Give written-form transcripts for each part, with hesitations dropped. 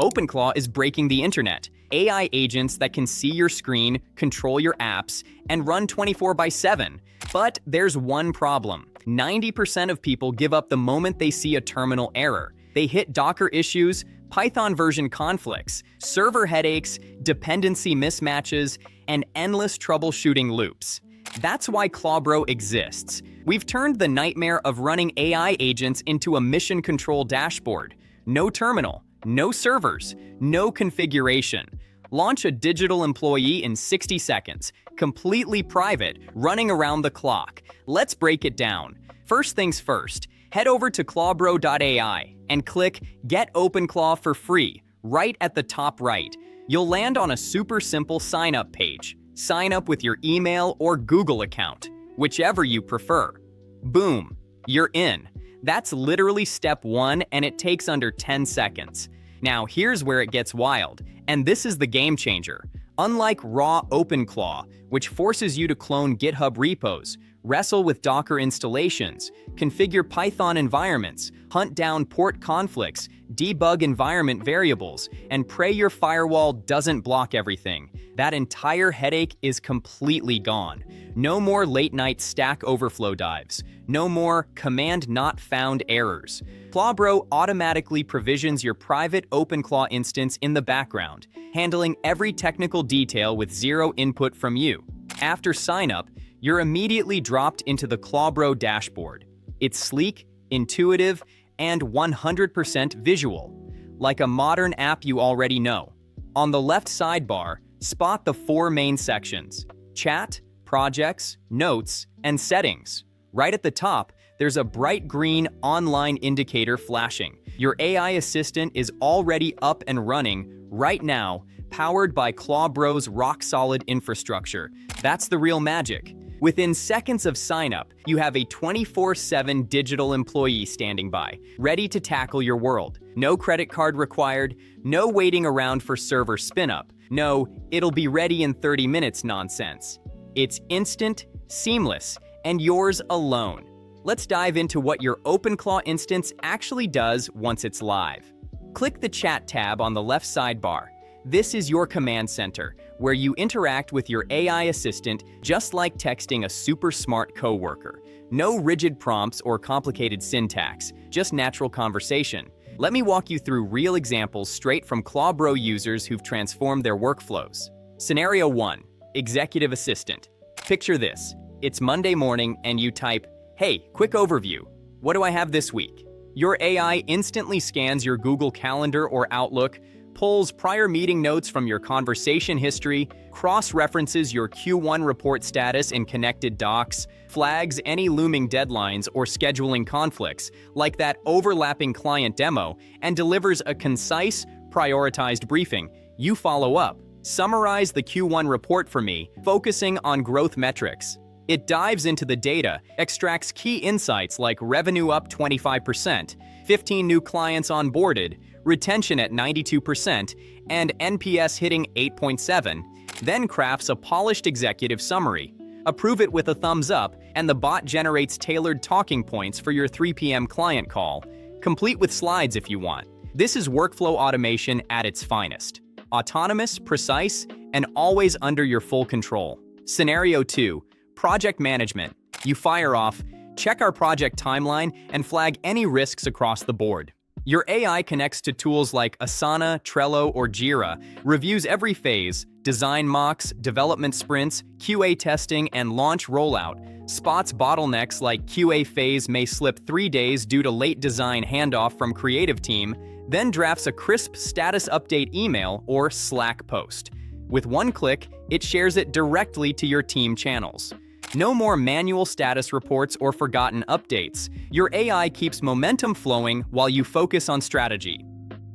OpenClaw is breaking the internet. AI agents that can see your screen, control your apps, and run 24/7. But there's one problem. 90% of people give up the moment they see a terminal error. They hit Docker issues, Python version conflicts, server headaches, dependency mismatches, and endless troubleshooting loops. That's why ClawBro exists. We've turned the nightmare of running AI agents into a mission control dashboard. No terminal, no servers, no configuration. Launch a digital employee in 60 seconds, completely private, running around the clock. Let's break it down. First things first, head over to ClawBro AI and click Get OpenClaw for free right at the top right. You'll land on a super simple sign-up page. Sign up with your email or Google account, whichever you prefer. Boom, you're in. That's literally step one, and it takes under 10 seconds. Now here's where it gets wild, and this is the game changer. Unlike raw OpenClaw, which forces you to clone GitHub repos, wrestle with Docker installations, configure Python environments, hunt down port conflicts, debug environment variables, and pray your firewall doesn't block everything, that entire headache is completely gone. No more late-night Stack Overflow dives. No more command not found errors. ClawBro automatically provisions your private OpenClaw instance in the background, handling every technical detail with zero input from you. After sign-up, you're immediately dropped into the ClawBro dashboard. It's sleek, intuitive, and 100% visual, like a modern app you already know. On the left sidebar, spot the four main sections: Chat, Projects, Notes, and Settings. Right at the top, there's a bright green online indicator flashing. Your AI assistant is already up and running right now, powered by ClawBro's rock-solid infrastructure. That's the real magic. Within seconds of sign-up, you have a 24/7 digital employee standing by, ready to tackle your world. No credit card required, no waiting around for server spin-up. No, it'll be ready in 30 minutes nonsense. It's instant, seamless, and yours alone. Let's dive into what your OpenClaw instance actually does once it's live. Click the Chat tab on the left sidebar. This is your command center, where you interact with your AI assistant just like texting a super smart coworker. No rigid prompts or complicated syntax, just natural conversation. Let me walk you through real examples straight from ClawBro users who've transformed their workflows. Scenario 1. Executive Assistant. Picture this. It's Monday morning and you type, "Hey, quick overview. What do I have this week?" Your AI instantly scans your Google Calendar or Outlook, pulls prior meeting notes from your conversation history, cross-references your Q1 report status in connected docs, flags any looming deadlines or scheduling conflicts, like that overlapping client demo, and delivers a concise, prioritized briefing. You follow up. Summarize the Q1 report for me, focusing on growth metrics. It dives into the data, extracts key insights like revenue up 25%, 15 new clients onboarded, retention at 92%, and NPS hitting 8.7, then crafts a polished executive summary. Approve it with a thumbs up, and the bot generates tailored talking points for your 3 p.m. client call, complete with slides if you want. This is workflow automation at its finest. Autonomous, precise, and always under your full control. Scenario 2. Project Management. You fire off, check our project timeline, and flag any risks across the board. Your AI connects to tools like Asana, Trello, or Jira, reviews every phase, design mocks, development sprints, QA testing, and launch rollout, spots bottlenecks like QA phase may slip 3 days due to late design handoff from creative team, then drafts a crisp status update email or Slack post. With one click, it shares it directly to your team channels. No more manual status reports or forgotten updates. Your AI keeps momentum flowing while you focus on strategy.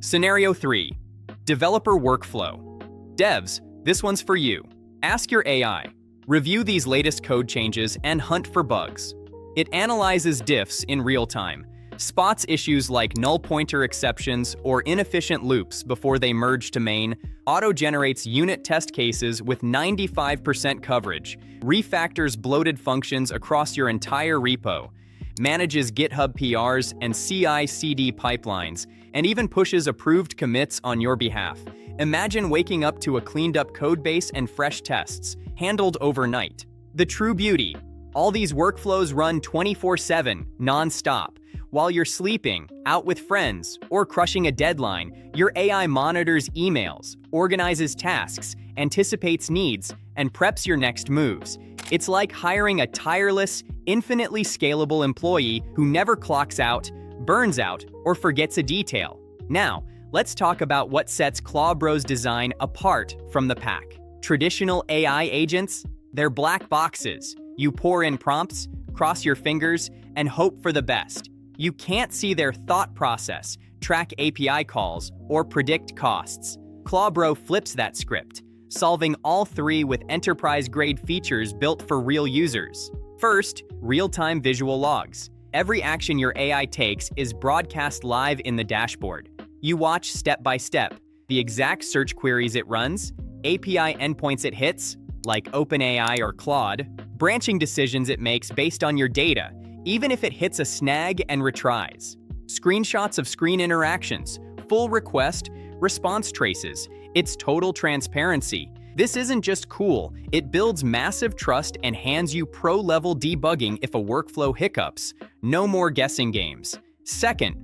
Scenario 3. Developer Workflow. Devs, this one's for you. Ask your AI. Review these latest code changes and hunt for bugs. It analyzes diffs in real time, spots issues like null pointer exceptions or inefficient loops before they merge to main, auto-generates unit test cases with 95% coverage, refactors bloated functions across your entire repo, manages GitHub PRs and CI/CD pipelines, and even pushes approved commits on your behalf. Imagine waking up to a cleaned-up codebase and fresh tests, handled overnight. The true beauty: all these workflows run 24/7, non-stop. While you're sleeping, out with friends, or crushing a deadline, your AI monitors emails, organizes tasks, anticipates needs, and preps your next moves. It's like hiring a tireless, infinitely scalable employee who never clocks out, burns out, or forgets a detail. Now, let's talk about what sets ClawBro's design apart from the pack. Traditional AI agents? They're black boxes. You pour in prompts, cross your fingers, and hope for the best. You can't see their thought process, track API calls, or predict costs. ClawBro flips that script, solving all three with enterprise-grade features built for real users. First, real-time visual logs. Every action your AI takes is broadcast live in the dashboard. You watch step by step, the exact search queries it runs, API endpoints it hits, like OpenAI or Claude, branching decisions it makes based on your data, even if it hits a snag and retries. Screenshots of screen interactions, full request, response traces. It's total transparency. This isn't just cool, it builds massive trust and hands you pro-level debugging if a workflow hiccups. No more guessing games. Second,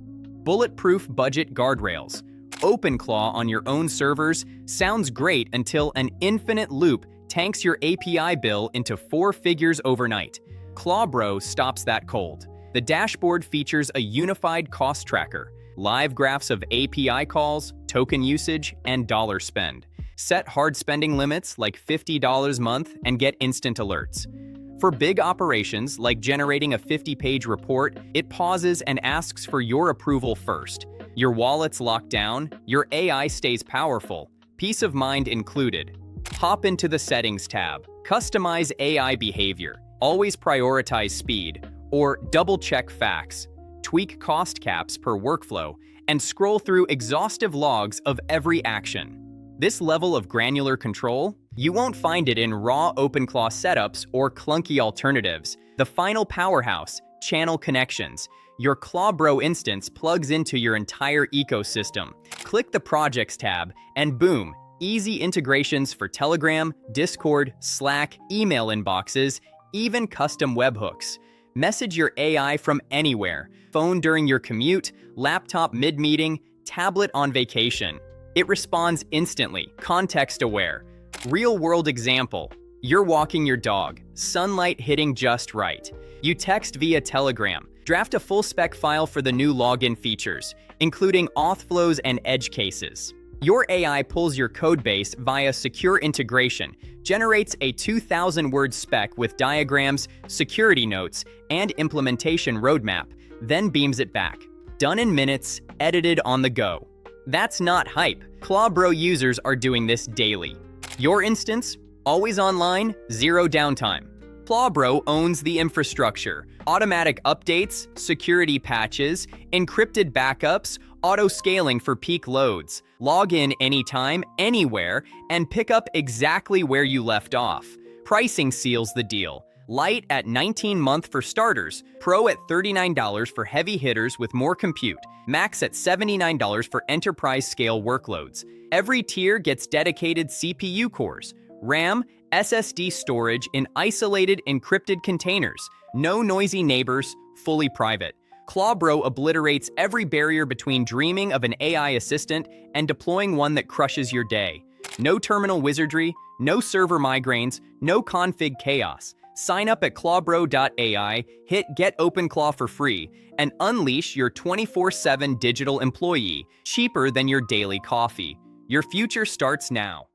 bulletproof budget guardrails. OpenClaw on your own servers sounds great until an infinite loop tanks your API bill into 4 figures overnight. ClawBro stops that cold. The dashboard features a unified cost tracker, live graphs of API calls, token usage, and dollar spend. Set hard spending limits like $50 a month and get instant alerts. For big operations like generating a 50-page report, it pauses and asks for your approval first. Your wallet's locked down, your AI stays powerful, peace of mind included. Hop into the Settings tab, customize AI behavior, always prioritize speed, or double-check facts, tweak cost caps per workflow, and scroll through exhaustive logs of every action. This level of granular control, you won't find it in raw OpenClaw setups or clunky alternatives. The final powerhouse, channel connections. Your ClawBro instance plugs into your entire ecosystem. Click the Projects tab, and boom, easy integrations for Telegram, Discord, Slack, email inboxes, even custom webhooks. Message your AI from anywhere, phone during your commute, laptop mid-meeting, tablet on vacation. It responds instantly, context-aware. Real-world example. You're walking your dog, sunlight hitting just right. You text via Telegram, draft a full-spec file for the new login features, including auth flows and edge cases. Your AI pulls your codebase via secure integration, generates a 2,000-word spec with diagrams, security notes, and implementation roadmap, then beams it back. Done in minutes, edited on the go. That's not hype. ClawBro users are doing this daily. Your instance? Always online, zero downtime. ClawBro owns the infrastructure. Automatic updates, security patches, encrypted backups, auto-scaling for peak loads. Log in anytime, anywhere, and pick up exactly where you left off. Pricing seals the deal. Lite at $19 for starters, Pro at $39 for heavy hitters with more compute, Max at $79 for enterprise-scale workloads. Every tier gets dedicated CPU cores, RAM, SSD storage in isolated encrypted containers, no noisy neighbors, fully private. ClawBro obliterates every barrier between dreaming of an AI assistant and deploying one that crushes your day. No terminal wizardry, no server migraines, no config chaos. Sign up at ClawBro AI, hit Get OpenClaw for free, and unleash your 24/7 digital employee, cheaper than your daily coffee. Your future starts now.